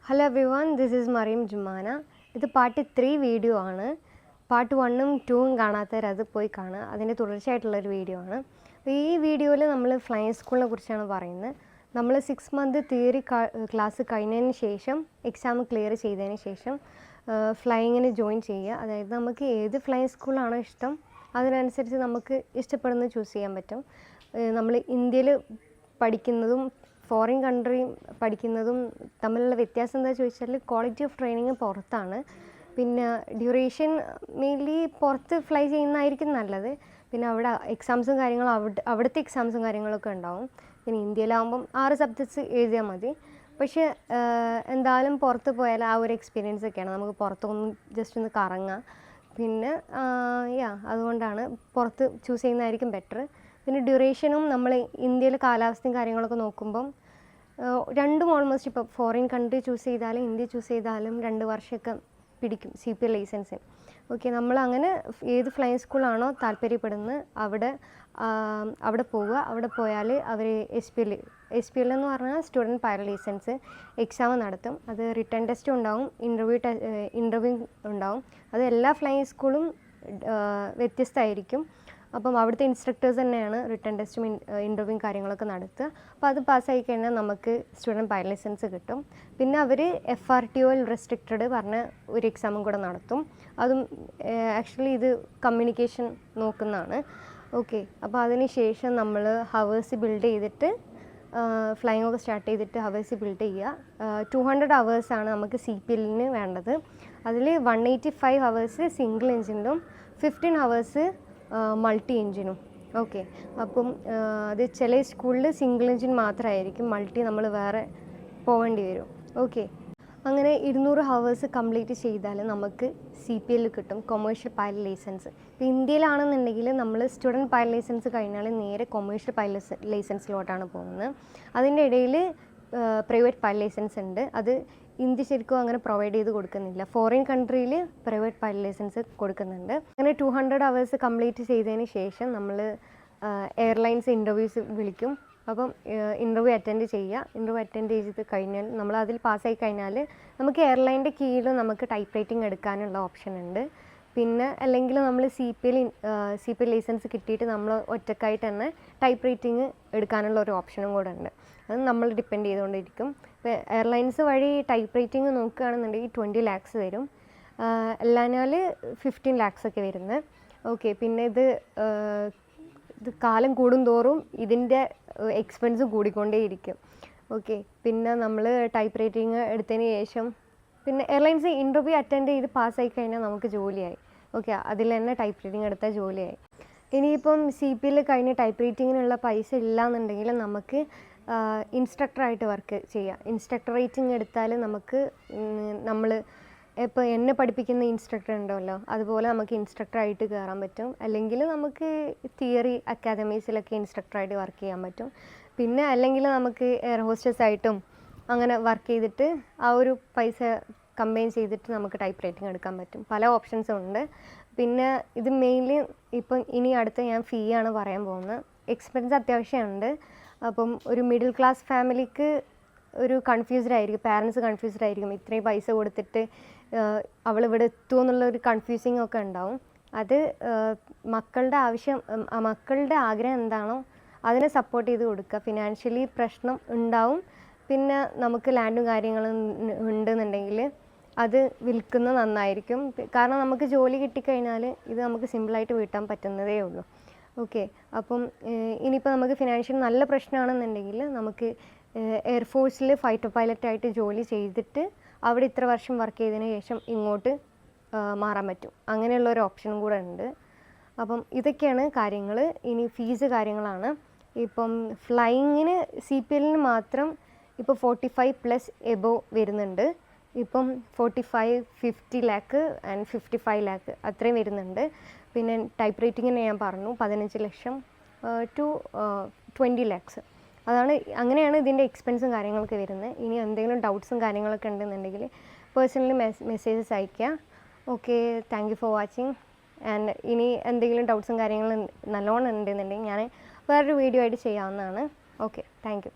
Hello everyone, this is Mariam Jumana. This is part 3 video. Part 1 ഉം 2 ഉം കാണാത്തവർ അത് പോയി കാണുക. അതിൻ്റെ തുടർച്ചയായിട്ടുള്ള ഒരു വീഡിയോ ആണ്. അപ്പോൾ ഈ വീഡിയോയിൽ നമ്മൾ ഫ്ലൈയിങ് സ്കൂളിനെ കുറിച്ചാണ് പറയുന്നത്. നമ്മൾ 6 മന്ത് തിയറി ക്ലാസ് കഴിഞ്ഞതിന് ശേഷം എക്സാം ക്ലിയർ ചെയ്തതിന് ശേഷം ഫ്ലൈയിങ്ങിന് ജോയിൻ ചെയ്യുക. അതായത് നമുക്ക് ഏത് ഫ്ലൈയിങ് സ്കൂളാണോ ഇഷ്ടം അതിനനുസരിച്ച് നമുക്ക് ഇഷ്ടപ്പെടുന്നത് ചൂസ് ചെയ്യാൻ പറ്റും. നമ്മൾ ഇന്ത്യയിൽ പഠിക്കുന്നതും ഫോറിൻ കൺട്രി പഠിക്കുന്നതും തമ്മിലുള്ള വ്യത്യാസം എന്താ ചോദിച്ചാൽ ക്വാളിറ്റി ഓഫ് ട്രെയിനിങ് പുറത്താണ്. പിന്നെ ഡ്യൂറേഷൻ മെയിൻലി പുറത്ത് ഫ്ലൈ ചെയ്യുന്നതായിരിക്കും നല്ലത്. പിന്നെ അവിടെ എക്സാംസും കാര്യങ്ങളും അവിടുത്തെ എക്സാംസും കാര്യങ്ങളൊക്കെ ഉണ്ടാവും. പിന്നെ ഇന്ത്യയിലാകുമ്പം 6 സബ്ജക്ട്സ് എഴുതിയാൽ മതി. പക്ഷേ എന്തായാലും പുറത്ത് പോയാൽ ആ ഒരു എക്സ്പീരിയൻസ് ഒക്കെയാണ്. നമുക്ക് പുറത്തൊന്ന് ജസ്റ്റ് ഒന്ന് കറങ്ങാം. പിന്നെ അതുകൊണ്ടാണ് പുറത്ത് ചൂസ് ചെയ്യുന്നതായിരിക്കും ബെറ്റർ. പിന്നെ ഡ്യൂറേഷനും നമ്മൾ ഇന്ത്യയിലെ കാലാവസ്ഥയും കാര്യങ്ങളൊക്കെ നോക്കുമ്പം രണ്ടും ഓൾമോസ്റ്റ് ഇപ്പോൾ ഫോറിൻ കൺട്രി ചൂസ് ചെയ്താലും ഇന്ത്യ ചൂസ് ചെയ്താലും 2 വർഷമൊക്കെ പിടിക്കും CPL ലൈസൻസിന്. ഓക്കെ, നമ്മളങ്ങനെ ഏത് ഫ്ലൈയിങ് സ്കൂളാണോ താല്പര്യപ്പെടുന്നത് അവിടെ പോവുക. അവിടെ പോയാൽ അവർ SPL എന്ന് പറഞ്ഞാൽ സ്റ്റുഡൻറ്റ് പൈലറ്റ് ലൈസൻസ് എക്സാം നടത്തും. അത് റിട്ടേൺ ടെസ്റ്റും ഉണ്ടാവും, ഇൻ്റർവ്യൂ ഉണ്ടാവും. അത് എല്ലാ ഫ്ലൈയിങ് സ്കൂളും വ്യത്യസ്തമായിരിക്കും. അപ്പം അവിടുത്തെ ഇൻസ്ട്രക്ടേഴ്സ് തന്നെയാണ് റിട്ടേൺ ടെസ്റ്റും ഇൻ്റർവ്യൂവും കാര്യങ്ങളൊക്കെ നടത്തുക. അപ്പോൾ അത് പാസ്സായി കഴിഞ്ഞാൽ നമുക്ക് സ്റ്റുഡൻറ്റ് പൈലറ്റ് ലൈസൻസ് കിട്ടും. പിന്നെ അവർ FRTO റെസ്ട്രിക്റ്റഡ് പറഞ്ഞ ഒരു എക്സാമും കൂടെ നടത്തും. അതും ആക്ച്വലി ഇത് കമ്മ്യൂണിക്കേഷൻ നോക്കുന്നതാണ്. ഓക്കെ, അപ്പോൾ അതിന് ശേഷം നമ്മൾ ഹവേഴ്സ് ബിൽഡ് ചെയ്തിട്ട് ഫ്ലൈയിങ് ഒക്കെ സ്റ്റാർട്ട് ചെയ്തിട്ട് ഹവേഴ്സ് ബിൽഡ് ചെയ്യുക. 200 ഹവേഴ്സാണ് നമുക്ക് CPLന് വേണ്ടത്. അതിൽ 185 ഹവേഴ്സ് സിംഗിൾ എഞ്ചിനും 15 ഹവേഴ്സ് മൾട്ടി എഞ്ചിനും. ഓക്കെ, അപ്പം അത് ചില സ്കൂളിൽ സിംഗിൾ എഞ്ചിൻ മാത്രമായിരിക്കും, മൾട്ടി നമ്മൾ വേറെ പോകേണ്ടി വരും. ഓക്കെ, അങ്ങനെ 200 ഹവേഴ്സ് കംപ്ലീറ്റ് ചെയ്താൽ നമുക്ക് CPL കിട്ടും, കൊമേഴ്ഷ്യൽ പൈലറ്റ് ലൈസൻസ്. ഇപ്പോൾ ഇന്ത്യയിലാണെന്നുണ്ടെങ്കിൽ നമ്മൾ സ്റ്റുഡൻറ്റ് പൈലറ്റ് ലൈസൻസ് കഴിഞ്ഞാൽ നേരെ കൊമേഴ്ഷ്യൽ പൈലറ്റ് ലൈസൻസിലോട്ടാണ് പോകുന്നത്. അതിൻ്റെ ഇടയിൽ പ്രൈവറ്റ് പൈലറ്റ് ലൈസൻസ് ഉണ്ട്. അത് ഇന്ത്യ ശരിക്കും അങ്ങനെ പ്രൊവൈഡ് ചെയ്ത് കൊടുക്കുന്നില്ല. ഫോറിൻ കൺട്രിയിൽ പ്രൈവറ്റ് പൈലറ്റ് ലൈസൻസ് കൊടുക്കുന്നുണ്ട്. അങ്ങനെ 200 ഹവേഴ്സ് കംപ്ലീറ്റ് ചെയ്തതിന് ശേഷം നമ്മൾ എയർലൈൻസ് ഇൻ്റർവ്യൂസ് വിളിക്കും. അപ്പം ഇൻ്റർവ്യൂ അറ്റൻഡ് ചെയ്യുക. ഇൻ്റർവ്യൂ അറ്റൻഡ് ചെയ്ത് കഴിഞ്ഞാൽ നമ്മൾ അതിൽ പാസ്സായി കഴിഞ്ഞാൽ നമുക്ക് എയർലൈൻ്റെ കീഴിൽ നമുക്ക് ടൈപ്പ് റൈറ്റിംഗ് എടുക്കാനുള്ള ഓപ്ഷൻ ഉണ്ട്. പിന്നെ അല്ലെങ്കിൽ നമ്മൾ CPL ലൈസൻസ് കിട്ടിയിട്ട് നമ്മൾ ഒറ്റക്കായിട്ട് തന്നെ ടൈപ്പ് റൈറ്റിംഗ് എടുക്കാനുള്ള ഒരു ഓപ്ഷനും കൂടെ ഉണ്ട്. അത് നമ്മൾ ഡിപ്പെൻഡ് ചെയ്തുകൊണ്ടിരിക്കും. ഇപ്പോൾ എയർലൈൻസ് വഴി ടൈപ്പ് റൈറ്റിംഗ് നോക്കുകയാണെന്നുണ്ടെങ്കിൽ 20 lakhs വരും. അല്ലാഞ്ഞാൽ 15 lakhs ഒക്കെ വരുന്നത്. ഓക്കെ, പിന്നെ ഇത് കാലം കൂടുന്തോറും ഇതിൻ്റെ എക്സ്പെൻസ് കൂടിക്കൊണ്ടേയിരിക്കും. ഓക്കെ, പിന്നെ നമ്മൾ ടൈപ്പ് റൈറ്റിംഗ് എടുത്തതിന് ശേഷം പിന്നെ എയർലൈൻസ് ഇൻ്റർവ്യൂ അറ്റൻഡ് ചെയ്ത് പാസ്സായി കഴിഞ്ഞാൽ നമുക്ക് ജോലിയായി. ഓക്കെ, അതിൽ തന്നെ ടൈപ്പ് റൈറ്റിംഗ് എടുത്താൽ ജോലിയായി. ഇനിയിപ്പം CPL കഴിഞ്ഞ് ടൈപ്പ് റൈറ്റിങ്ങിനുള്ള പൈസ ഇല്ലയെന്നുണ്ടെങ്കിൽ നമുക്ക് ഇൻസ്ട്രക്ടറായിട്ട് വർക്ക് ചെയ്യാം. ഇൻസ്ട്രക്ടർ റേറ്റിംഗ് എടുത്താൽ നമുക്ക് നമ്മൾ ഇപ്പോൾ എന്നെ പഠിപ്പിക്കുന്ന ഇൻസ്ട്രക്ടർ ഉണ്ടല്ലോ, അതുപോലെ നമുക്ക് ഇൻസ്ട്രക്ടറായിട്ട് കയറാൻ പറ്റും. അല്ലെങ്കിൽ നമുക്ക് തിയറി അക്കാദമീസിലൊക്കെ ഇൻസ്ട്രക്ടറായിട്ട് വർക്ക് ചെയ്യാൻ പറ്റും. പിന്നെ അല്ലെങ്കിൽ നമുക്ക് എയർ ഹോസ്റ്റസ് ആയിട്ടും അങ്ങനെ വർക്ക് ചെയ്തിട്ട് ആ ഒരു പൈസ കമ്പൈൻ ചെയ്തിട്ട് നമുക്ക് ടൈപ്പ് റൈറ്റിംഗ് എടുക്കാൻ പറ്റും. പല ഓപ്ഷൻസും ഉണ്ട്. പിന്നെ ഇത് മെയിൻലി ഇപ്പം ഇനി അടുത്ത് ഞാൻ ഫീ ആണ് പറയാൻ പോകുന്നത്. എക്സ്പെൻസ് അത്യാവശ്യമുണ്ട്. അപ്പം ഒരു മിഡിൽ ക്ലാസ് ഫാമിലിക്ക് ഒരു കൺഫ്യൂസ്ഡ് ആയിരിക്കും, പാരൻസ് കൺഫ്യൂസ്ഡ് ആയിരിക്കും. ഇത്രയും പൈസ കൊടുത്തിട്ട് അവളിവിടെ എത്തുമോ എന്നുള്ളൊരു കൺഫ്യൂസിങ് ഒക്കെ ഉണ്ടാവും. അത് മക്കളുടെ ആഗ്രഹം എന്താണോ അതിനെ സപ്പോർട്ട് ചെയ്ത് കൊടുക്കുക. ഫിനാൻഷ്യലി പ്രശ്നം ഉണ്ടാവും. പിന്നെ നമുക്ക് ലാൻഡും കാര്യങ്ങളും ഉണ്ടെന്നുണ്ടെങ്കിൽ അത് വിൽക്കുന്നത് നന്നായിരിക്കും. കാരണം നമുക്ക് ജോലി കിട്ടിക്കഴിഞ്ഞാൽ ഇത് നമുക്ക് സിമ്പിളായിട്ട് വീട്ടാൻ പറ്റുന്നതേ ഉള്ളൂ. ഓക്കെ, അപ്പം ഇനിയിപ്പോൾ നമുക്ക് ഫിനാൻഷ്യൽ നല്ല പ്രശ്നമാണെന്നുണ്ടെങ്കിൽ നമുക്ക് എയർഫോഴ്സിൽ ഫൈറ്റർ പൈലറ്റായിട്ട് ജോലി ചെയ്തിട്ട് അവിടെ ഇത്ര വർഷം വർക്ക് ചെയ്തതിന് ശേഷം ഇങ്ങോട്ട് മാറാൻ പറ്റും. അങ്ങനെയുള്ളൊരു ഓപ്ഷനും കൂടെ ഉണ്ട്. അപ്പം ഇതൊക്കെയാണ് കാര്യങ്ങൾ. ഇനി ഫീസ് കാര്യങ്ങളാണ്. ഇപ്പം ഫ്ലൈയിങ്ങിന് CPLന് മാത്രം ഇപ്പോൾ 45+ എബോവ് വരുന്നുണ്ട്. ഇപ്പം 45, 50 lakh ആൻഡ് 55 lakh അത്രയും വരുന്നുണ്ട്. പിന്നെ ടൈപ്പ് റൈറ്റിങ്ങിന് ഞാൻ പറഞ്ഞു 15 ലക്ഷം to 20 lakhs. അങ്ങനെയാണ് ഇതിൻ്റെ എക്സ്പെൻസും കാര്യങ്ങളൊക്കെ വരുന്നത്. ഇനി എന്തെങ്കിലും ഡൗട്ട്സും കാര്യങ്ങളൊക്കെ ഉണ്ടെന്നുണ്ടെങ്കിൽ പേഴ്സണലി മെസ്സേജസ് അയയ്ക്കുക. Okay, thank you for watching. And ഇനി എന്തെങ്കിലും ഡൗട്ട്സും കാര്യങ്ങളും നല്ലോണം ഉണ്ടെന്നുണ്ടെങ്കിൽ ഞാൻ വേറൊരു വീഡിയോ ആയിട്ട് ചെയ്യാവുന്നതാണ്. Okay, thank you.